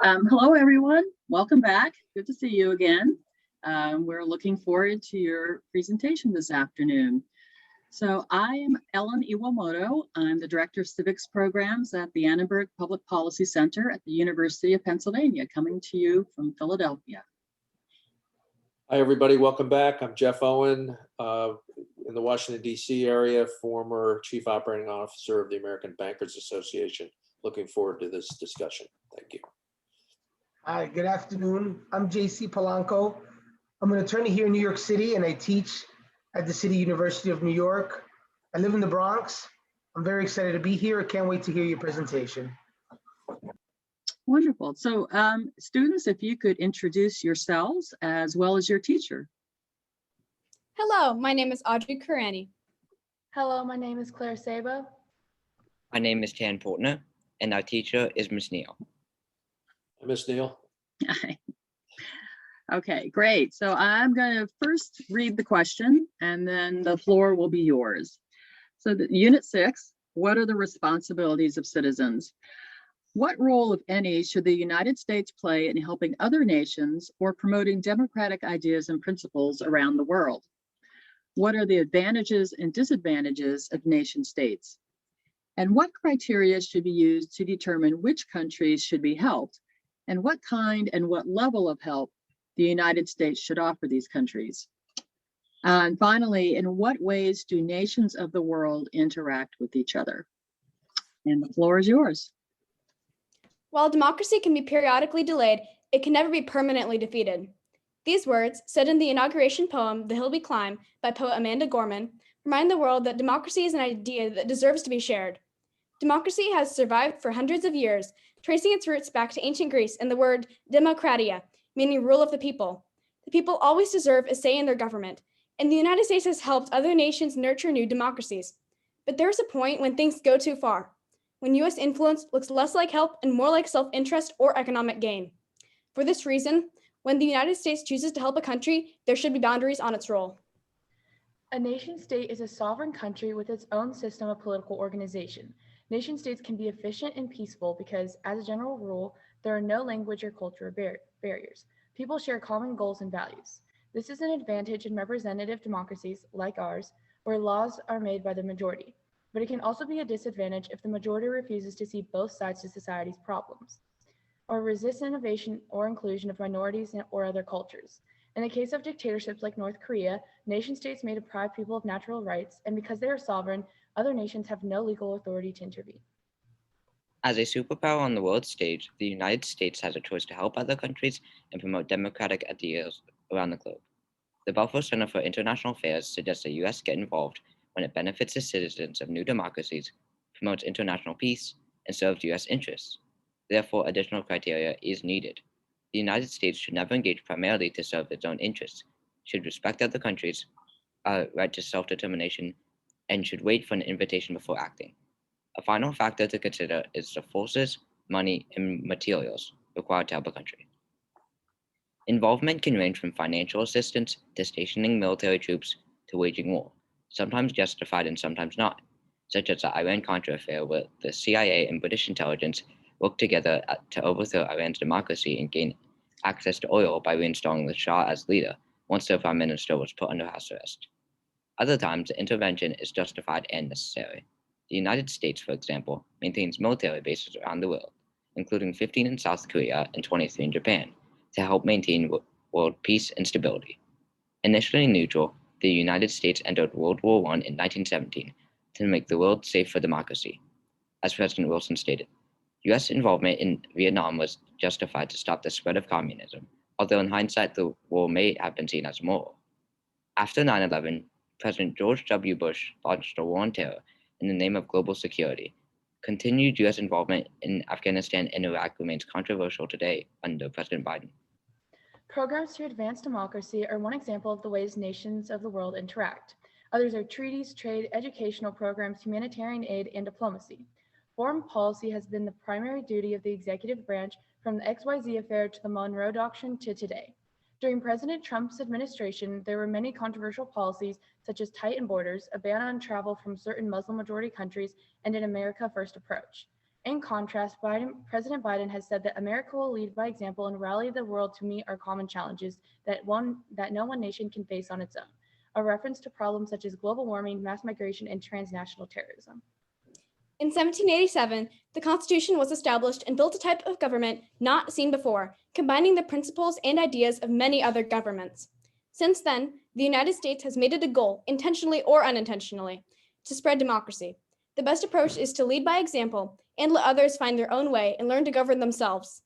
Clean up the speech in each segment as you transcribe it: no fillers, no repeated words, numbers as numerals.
Hello, everyone. Welcome back. Good to see you again. We're looking forward to your presentation this afternoon. So I am Ellen Iwamoto. I'm the Director of Civics Programs at the Annenberg Public Policy Center at the University of Pennsylvania, coming to you from Philadelphia. Hi, everybody. Welcome back. I'm Jeff Owen, in the Washington, D.C. area, former Chief Operating Officer of the American Bankers Association. Looking forward to this discussion. Thank you. Hi, good afternoon. I'm JC Polanco. I'm an attorney here in New York City, and I teach at the City University of New York. I live in the Bronx. I'm very excited to be here. I can't wait to hear your presentation. Wonderful. So students, if you could introduce yourselves as well as your teacher. Hello, my name is Audrey Kurani. Hello, my name is Claire Sabo. My name is Tan Portner, and our teacher is Ms. Neal. Ms. Neal. Okay, great. So I'm going to first read the question, and then the floor will be yours. So Unit 6, what are the responsibilities of citizens? What role, if any, should the United States play in helping other nations or promoting democratic ideas and principles around the world? What are the advantages and disadvantages of nation states? And what criteria should be used to determine which countries should be helped, and what kind and what level of help the United States should offer these countries? And finally, in what ways do nations of the world interact with each other? And the floor is yours. While democracy can be periodically delayed, it can never be permanently defeated. These words, said in the inauguration poem, The Hill We Climb, by poet Amanda Gorman, remind the world that democracy is an idea that deserves to be shared. Democracy has survived for hundreds of years, tracing its roots back to ancient Greece and the word demokratia, meaning rule of the people. The people always deserve a say in their government, and the United States has helped other nations nurture new democracies. But there's a point when things go too far, when U.S. influence looks less like help and more like self-interest or economic gain. For this reason, when the United States chooses to help a country, there should be boundaries on its role. A nation state is a sovereign country with its own system of political organization. Nation states can be efficient and peaceful because, as a general rule, there are no language or cultural barriers. People share common goals and values. This is an advantage in representative democracies like ours, where laws are made by the majority. But it can also be a disadvantage if the majority refuses to see both sides to society's problems, or resists innovation or inclusion of minorities or other cultures. In the case of dictatorships like North Korea, nation states may deprive people of natural rights, and because they are sovereign, other nations have no legal authority to intervene. As a superpower on the world stage, the United States has a choice to help other countries and promote democratic ideals around the globe. The Balfour Center for International Affairs suggests the U.S. get involved when it benefits the citizens of new democracies, promotes international peace, and serves U.S. interests. Therefore, additional criteria is needed. The United States should never engage primarily to serve its own interests, should respect other countries' right to self-determination, and should wait for an invitation before acting. A final factor to consider is the forces, money, and materials required to help a country. Involvement can range from financial assistance to stationing military troops to waging war, sometimes justified and sometimes not, such as the Iran-Contra affair where the CIA and British intelligence worked together to overthrow Iran's democracy and gain access to oil by reinstalling the Shah as leader once their prime minister was put under house arrest. Other times, the intervention is justified and necessary. The United States, for example, maintains military bases around the world, including 15 in South Korea and 23 in Japan, to help maintain world peace and stability. Initially neutral, the United States entered World War I in 1917 to make the world safe for democracy. As President Wilson stated, U.S. involvement in Vietnam was justified to stop the spread of communism, although in hindsight the war may have been seen as immoral. After 9/11, President George W. Bush launched a war on terror in the name of global security. Continued U.S. involvement in Afghanistan and Iraq remains controversial today under President Biden. Programs to advance democracy are one example of the ways nations of the world interact. Others are treaties, trade, educational programs, humanitarian aid, and diplomacy. Foreign policy has been the primary duty of the executive branch from the XYZ affair to the Monroe Doctrine to today. During President Trump's administration, there were many controversial policies such as tightened borders, a ban on travel from certain Muslim-majority countries, and an America First approach. In contrast, President Biden has said that America will lead by example and rally the world to meet our common challenges that no one nation can face on its own, a reference to problems such as global warming, mass migration, and transnational terrorism. In 1787, the Constitution was established and built a type of government not seen before, combining the principles and ideas of many other governments. Since then, the United States has made it a goal, intentionally or unintentionally, to spread democracy. The best approach is to lead by example and let others find their own way and learn to govern themselves.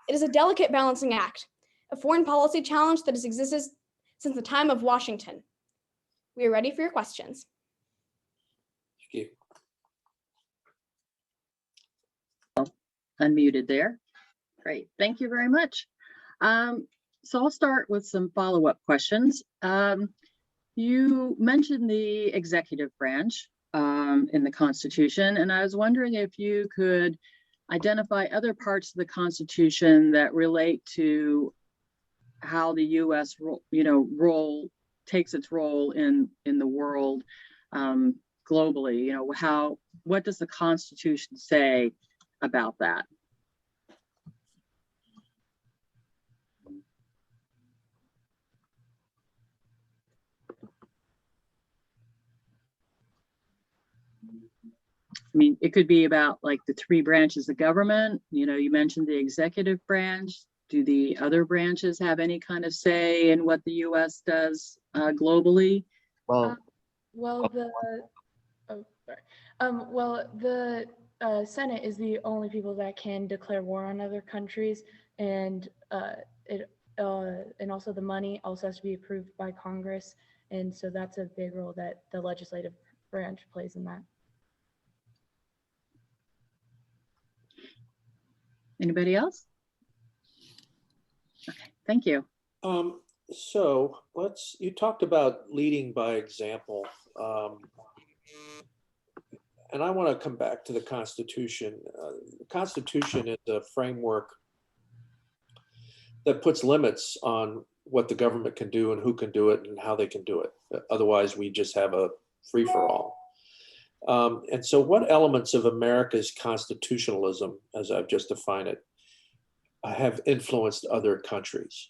It is a delicate balancing act, a foreign policy challenge that has existed since the time of Washington. We are ready for your questions. Thank you. Unmuted there. Great, thank you very much. So I'll start with some follow-up questions. You mentioned the executive branch in the Constitution, and I was wondering if you could identify other parts of the Constitution that relate to how the U.S. takes its role in the world globally. What does the Constitution say about that? I mean, it could be about like the three branches of government. You mentioned the executive branch. Do the other branches have any kind of say in what the U.S. does globally? Well, the Senate is the only people that can declare war on other countries, and also the money also has to be approved by Congress, and so that's a big role that the legislative branch plays in that. Anybody else? Okay, thank you. So you talked about leading by example. And I want to come back to the Constitution. The Constitution is a framework that puts limits on what the government can do and who can do it and how they can do it. Otherwise, we just have a free-for-all. And so what elements of America's constitutionalism, as I've just defined it, have influenced other countries?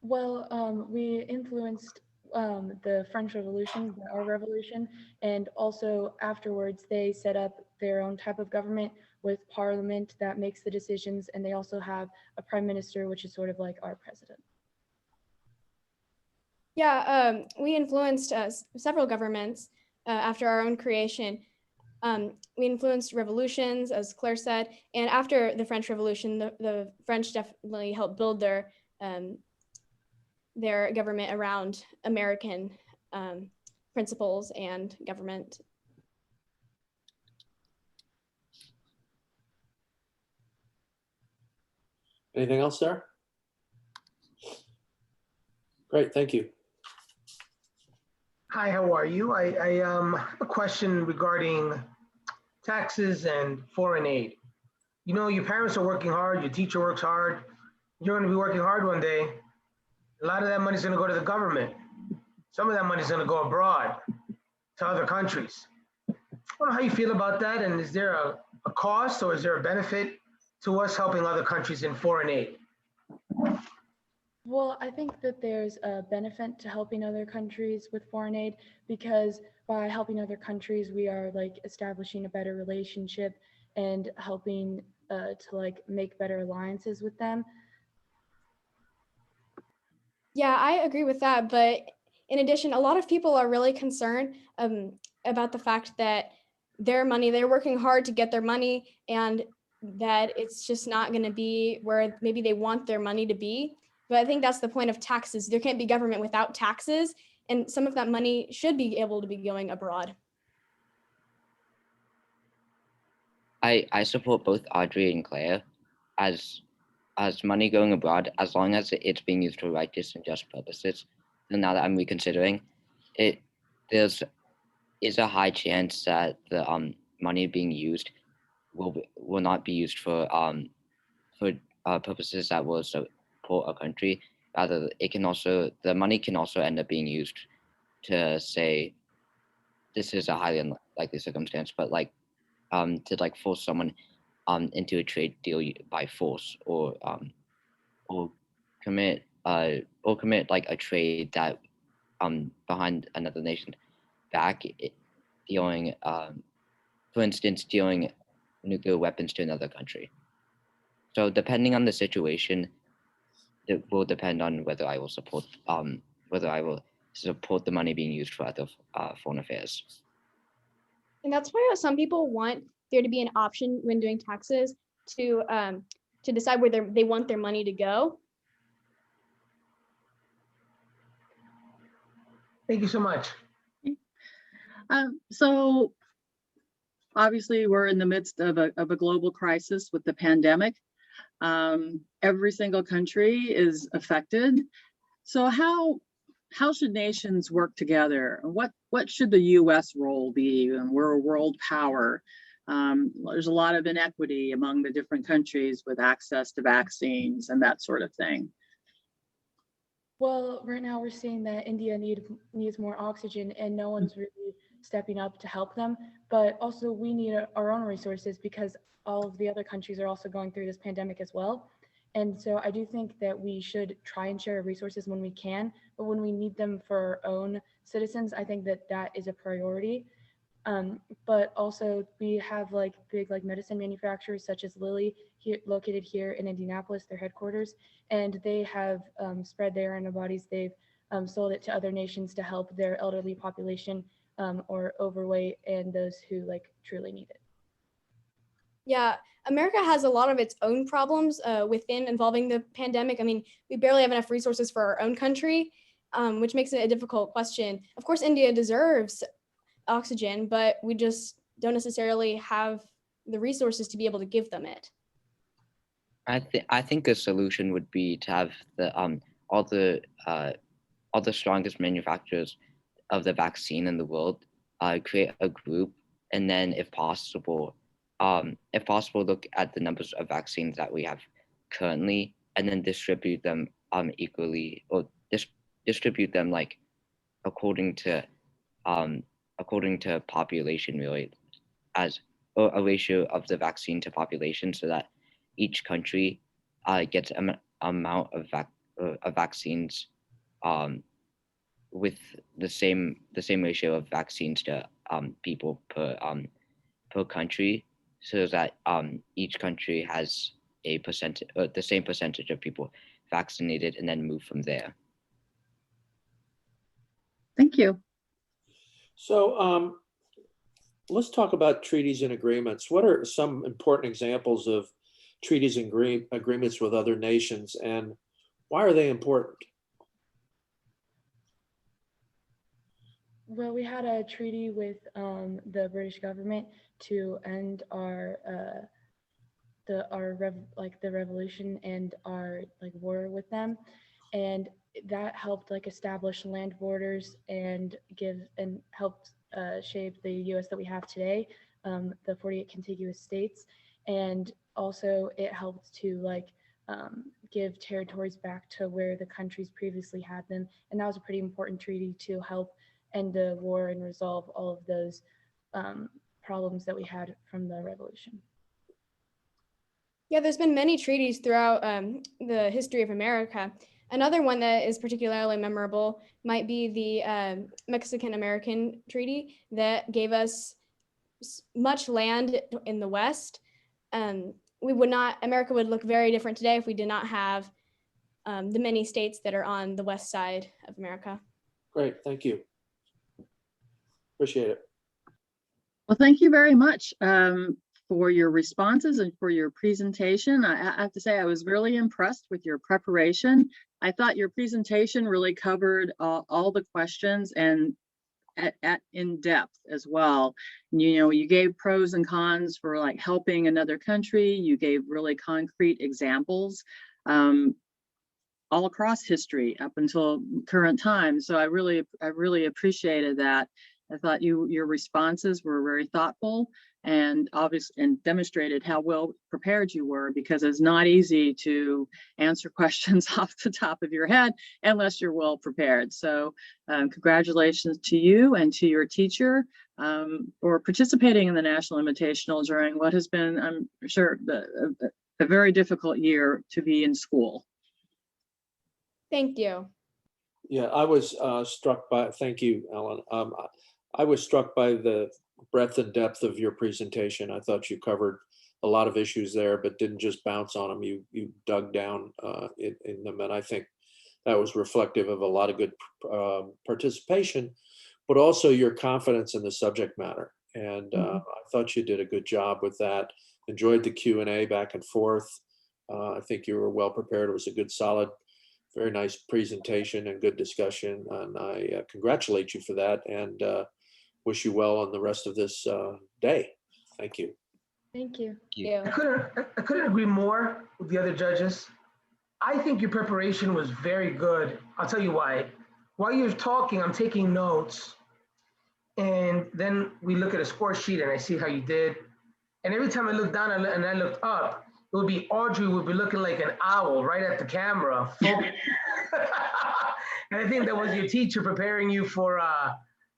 Well, we influenced the French Revolution, our revolution, and also afterwards they set up their own type of government with parliament that makes the decisions, and they also have a prime minister, which is sort of like our president. Yeah, we influenced several governments after our own creation. We influenced revolutions, as Claire said, and after the French Revolution, the French definitely helped build their government around American principles and government. Anything else there? Great, thank you. Hi, how are you? I have a question regarding taxes and foreign aid. Your parents are working hard, your teacher works hard, you're going to be working hard one day. A lot of that money is going to go to the government. Some of that money is going to go abroad to other countries. I don't know how you feel about that, and is there a cost or is there a benefit to us helping other countries in foreign aid? Well, I think that there's a benefit to helping other countries with foreign aid, because by helping other countries, we are like establishing a better relationship and helping to like make better alliances with them. Yeah, I agree with that. But in addition, a lot of people are really concerned about the fact that their money, they're working hard to get their money, and that it's just not going to be where maybe they want their money to be. But I think that's the point of taxes. There can't be government without taxes, and some of that money should be able to be going abroad. I support both Audrey and Claire as money going abroad, as long as it's being used for righteous and just purposes. And now that I'm reconsidering it, there's a high chance that the money being used will not be used for purposes that will support a country. Rather, the money can also end up being used to say this is a highly unlikely circumstance, but like to like force someone into a trade deal by force, or commit like a trade that behind another nation back, dealing for instance dealing nuclear weapons to another country. So depending on the situation, it will depend on whether I will support the money being used for other foreign affairs. And that's why some people want there to be an option when doing taxes to decide where they want their money to go. Thank you so much. So obviously we're in the midst of a global crisis with the pandemic. Every single country is affected. So how should nations work together? What should the U.S. role be? And we're a world power. There's a lot of inequity among the different countries with access to vaccines and that sort of thing. Well, right now we're seeing that India needs more oxygen, and no one's really stepping up to help them. But also we need our own resources because all of the other countries are also going through this pandemic as well. And so I do think that we should try and share resources when we can, but when we need them for our own citizens, I think that is a priority. But also we have like big like medicine manufacturers such as Lilly located here in Indianapolis, their headquarters, and they have spread their antibodies. They've sold it to other nations to help their elderly population or overweight and those who like truly need it. Yeah, America has a lot of its own problems within involving the pandemic. I mean, we barely have enough resources for our own country, which makes it a difficult question. Of course, India deserves oxygen, but we just don't necessarily have the resources to be able to give them it. I think a solution would be to have all the strongest manufacturers of the vaccine in the world create a group, and then if possible, look at the numbers of vaccines that we have currently, and then distribute them equally, or distribute them like according to population, really, as a ratio of the vaccine to population, so that each country gets an amount of vaccines with the same ratio of vaccines to people per country, so that each country has a percentage, the same percentage of people vaccinated, and then move from there. Thank you. So let's talk about treaties and agreements. What are some important examples of treaties and agreements with other nations, and why are they important? Well, we had a treaty with the British government to end the revolution and our like war with them, and that helped like establish land borders and helped shape the U.S. that we have today, the 48 contiguous states, and also it helped to like give territories back to where the countries previously had them, and that was a pretty important treaty to help end the war and resolve all of those problems that we had from the revolution. Yeah, there's been many treaties throughout the history of America. Another one that is particularly memorable might be the Mexican-American Treaty that gave us much land in the West. America would look very different today if we did not have the many states that are on the west side of America. Great, thank you. Appreciate it. Well, thank you very much for your responses and for your presentation. I have to say I was really impressed with your preparation. I thought your presentation really covered all the questions and in depth as well. You know, you gave pros and cons for like helping another country. You gave really concrete examples all across history up until current time. So I really appreciated that. I thought your responses were very thoughtful and obviously and demonstrated how well prepared you were, because it's not easy to answer questions off the top of your head unless you're well prepared. So congratulations to you and to your teacher for participating in the National Invitational during what has been, I'm sure, a very difficult year to be in school. Thank you. Yeah, I was struck by, thank you, Ellen. I was struck by the breadth and depth of your presentation. I thought you covered a lot of issues there, but didn't just bounce on them. You dug down in them. And I think that was reflective of a lot of good participation, but also your confidence in the subject matter. And I thought you did a good job with that. Enjoyed the Q&A back and forth. I think you were well prepared. It was a good, solid, very nice presentation and good discussion. And I congratulate you for that and wish you well on the rest of this day. Thank you. Thank you. I couldn't agree more with the other judges. I think your preparation was very good. I'll tell you why. While you're talking, I'm taking notes. And then we look at a score sheet and I see how you did. And every time I look down and I looked up, it would be Audrey would be looking like an owl right at the camera. And I think that was your teacher preparing you for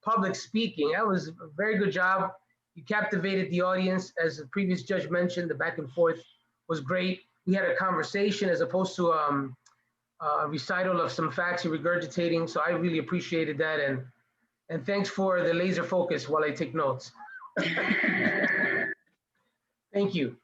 public speaking. That was a very good job. You captivated the audience. As the previous judge mentioned, the back and forth was great. We had a conversation as opposed to a recital of some facts you're regurgitating. So I really appreciated that. And thanks for the laser focus while I take notes. Thank you.